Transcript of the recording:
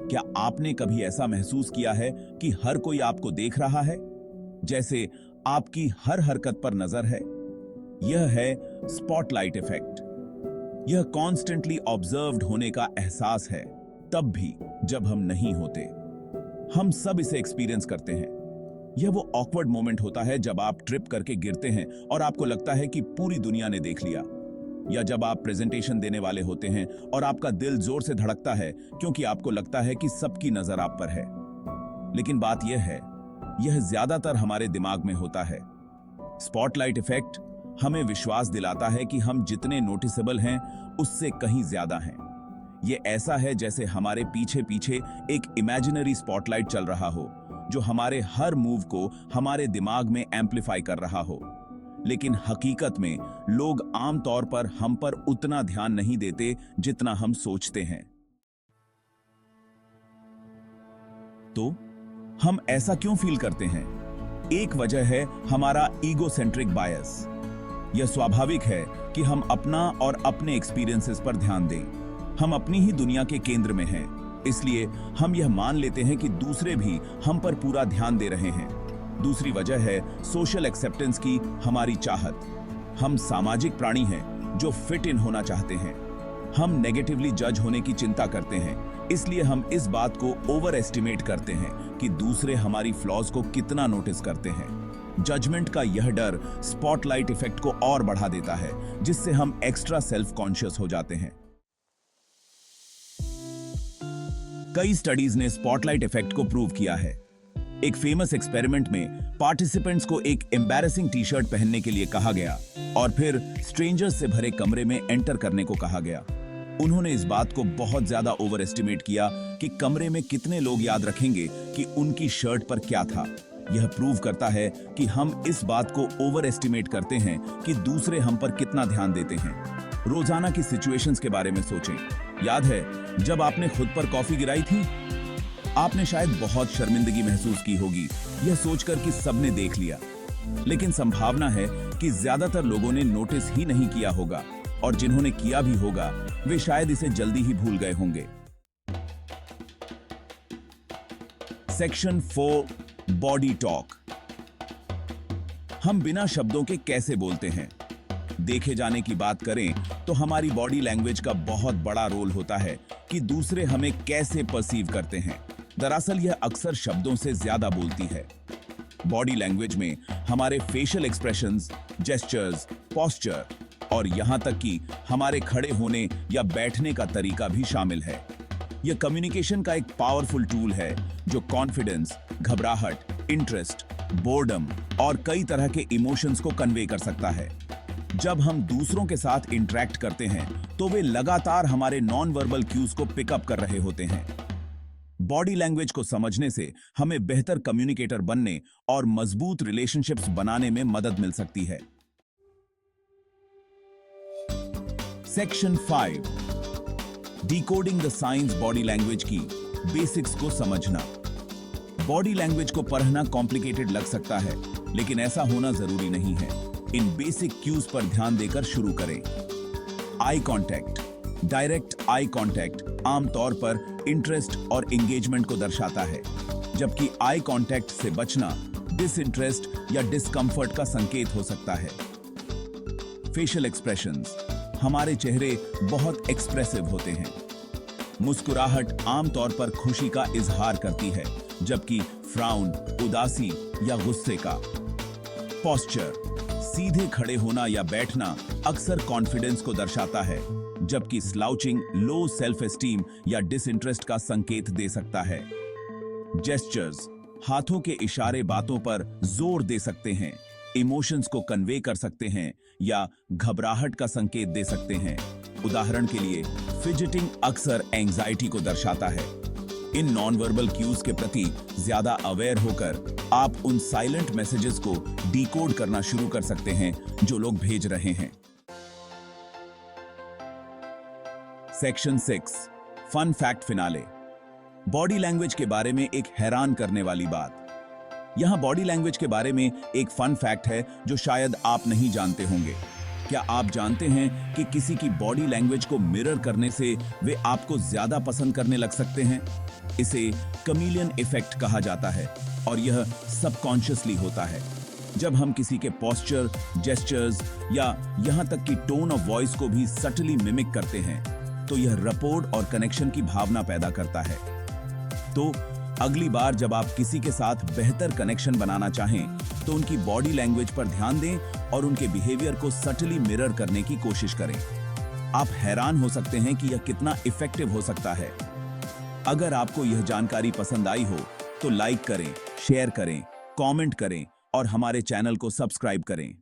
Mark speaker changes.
Speaker 1: क्या आपने कभी ऐसा महसूस किया है कि हर कोई आपको देख रहा है, जैसे आपकी हर हरकत पर नजर है? यह है स्पॉटलाइट इफेक्ट। यह कॉन्स्टेंटली ऑब्जर्व्ड होने का एहसास है, तब भी जब हम नहीं होते। हम सब इसे एक्सपीरियंस करते हैं। यह वो ऑकवर्ड मोमेंट होता है जब आप ट्रिप करके गिरते हैं और आपको लगता है कि पूरी दुनिया ने देख लिया, या जब आप प्रेजेंटेशन देने वाले होते हैं और आपका दिल जोर से धड़कता है क्योंकि आपको लगता है कि सबकी नजर आप पर है। लेकिन बात यह है, यह ज्यादातर हमारे दिमाग में होता है। स्पॉटलाइट इफेक्ट हमें विश्वास दिलाता है कि हम जितने नोटिसेबल हैं उससे कहीं ज्यादा हैं। यह ऐसा है जैसे हमारे पीछे पीछे एक इमेजिनरी स्पॉटलाइट चल रहा हो, जो हमारे हर मूव को हमारे दिमाग में एम्पलीफाई कर रहा हो। लेकिन हकीकत में लोग आमतौर पर हम पर उतना ध्यान नहीं देते जितना हम सोचते हैं। तो हम ऐसा क्यों फील करते हैं? एक वजह है हमारा ईगोसेंट्रिक बायस। यह स्वाभाविक है कि हम अपना और अपने एक्सपीरियंसेस पर ध्यान दें। हम अपनी ही दुनिया के केंद्र में हैं, इसलिए हम यह मान लेते हैं कि दूसरे भी हम पर पूरा ध्यान दे रहे हैं। दूसरी वजह है सोशल एक्सेप्टेंस की हमारी चाहत। हम सामाजिक प्राणी हैं जो फिट इन होना चाहते हैं। हम नेगेटिवली जज होने की चिंता करते हैं, इसलिए हम इस बात को ओवर एस्टिमेट करते हैं कि दूसरे हमारी फ्लॉज को कितना नोटिस करते हैं। जजमेंट का यह डर स्पॉटलाइट इफेक्ट को और बढ़ा देता है, जिससे हम एक्स्ट्रा सेल्फ कॉन्शियस हो जाते हैं। कई स्टडीज ने स्पॉटलाइट इफेक्ट को प्रूव किया है। एक फेमस एक्सपेरिमेंट में पार्टिसिपेंट्स को एक एम्बैरेसिंग टी शर्ट पहनने के लिए कहा गया और फिर स्ट्रेंजर्स से भरे कमरे में एंटर करने को कहा गया। उन्होंने इस बात को बहुत ज्यादा ओवर एस्टिमेट किया कि कमरे में कितने लोग याद रखेंगे कि उनकी शर्ट पर क्या था। यह प्रूव करता है कि हम इस बात को ओवर एस्टिमेट करते हैं कि दूसरे हम पर कितना ध्यान देते हैं। रोजाना की सिचुएशंस के बारे में सोचें। याद है जब आपने खुद पर कॉफी गिराई थी? आपने शायद बहुत शर्मिंदगी महसूस की होगी, यह सोचकर कि सबने देख लिया। लेकिन संभावना है कि ज्यादातर लोगों ने नोटिस ही नहीं किया होगा, और जिन्होंने किया भी होगा वे शायद इसे जल्दी ही भूल गए होंगे। Section 4, body talk. हम बिना शब्दों के कैसे बोलते हैं? देखे जाने की बात करें तो हमारी बॉडी लैंग्वेज का बहुत बड़ा रोल होता है कि दूसरे हमें कैसे परसीव करते हैं। दरअसल यह अक्सर शब्दों से ज्यादा बोलती है। बॉडी लैंग्वेज में हमारे फेशियल एक्सप्रेशंस, जेस्चर्स, पोस्चर और यहां तक कि हमारे खड़े होने या बैठने का तरीका भी शामिल है। यह कम्युनिकेशन का एक पावरफुल टूल है जो कॉन्फिडेंस, घबराहट, इंटरेस्ट, बोर्डम और कई तरह के इमोशंस को कन्वे कर सकता है। जब हम दूसरों के साथ इंटरैक्ट करते हैं तो वे लगातार हमारे नॉन वर्बल क्यूज को पिकअप कर रहे होते हैं। बॉडी लैंग्वेज को समझने से हमें बेहतर कम्युनिकेटर बनने और मजबूत रिलेशनशिप्स बनाने में मदद मिल सकती है। Section 5, decoding the science body language की बेसिक्स को समझना। बॉडी लैंग्वेज को पढ़ना कॉम्प्लिकेटेड लग सकता है, लेकिन ऐसा होना जरूरी नहीं है। इन बेसिक क्यूज पर ध्यान देकर शुरू करें। Eye contact. Direct eye contact आमतौर पर इंटरेस्ट और एंगेजमेंट को दर्शाता है, जबकि आई कांटेक्ट से बचना डिसइंटरेस्ट या डिस्कंफर्ट का संकेत हो सकता है। Facial expressions. हमारे चेहरे बहुत एक्सप्रेसिव होते हैं। मुस्कुराहट आमतौर पर खुशी का इजहार करती है, जबकि फ्राउन उदासी या गुस्से का। पोस्चर। सीधे खड़े होना या बैठना अक्सर कॉन्फिडेंस को दर्शाता है, जबकि स्लाउचिंग लो सेल्फ एस्टीम या डिसइंटरेस्ट का संकेत दे सकता है। जेस्चर्स। हाथों के इशारे बातों पर जोर दे सकते हैं, इमोशंस को कन्वे कर सकते हैं या घबराहट का संकेत दे सकते हैं। उदाहरण के लिए फिजिटिंग अक्सर एंजाइटी को दर्शाता है। इन नॉन वर्बल क्यूज के प्रति ज्यादा अवेयर होकर आप उन साइलेंट मैसेजेस को डिकोड करना शुरू कर सकते हैं जो लोग भेज रहे हैं। Section 6, fun fact finale. Body language के बारे में एक हैरान करने वाली बात। यहां बॉडी लैंग्वेज के बारे में एक फन फैक्ट है जो शायद आप नहीं जानते होंगे। क्या आप जानते हैं कि किसी की बॉडी लैंग्वेज को मिरर करने से वे आपको ज्यादा पसंद करने लग सकते हैं? इसे कमीलियन इफेक्ट कहा जाता है और यह सबकॉन्शियसली होता है। जब हम किसी के पोस्चर, जेस्चर्स या यहां तक कि टोन ऑफ वॉइस को भी सटली मिमिक करते हैं, तो यह रपोर्ट और कनेक्शन की भावना पैदा करता है। तो अगली बार जब आप किसी के साथ बेहतर कनेक्शन बनाना चाहें, तो उनकी बॉडी लैंग्वेज पर ध्यान दें और उनके बिहेवियर को सटली मिरर करने की कोशिश करें। आप हैरान हो सकते हैं कि यह कितना इफेक्टिव हो सकता है। अगर आपको यह जानकारी पसंद आई हो तो लाइक करें, शेयर करें, कमेंट करें और हमारे चैनल को सब्सक्राइब करें।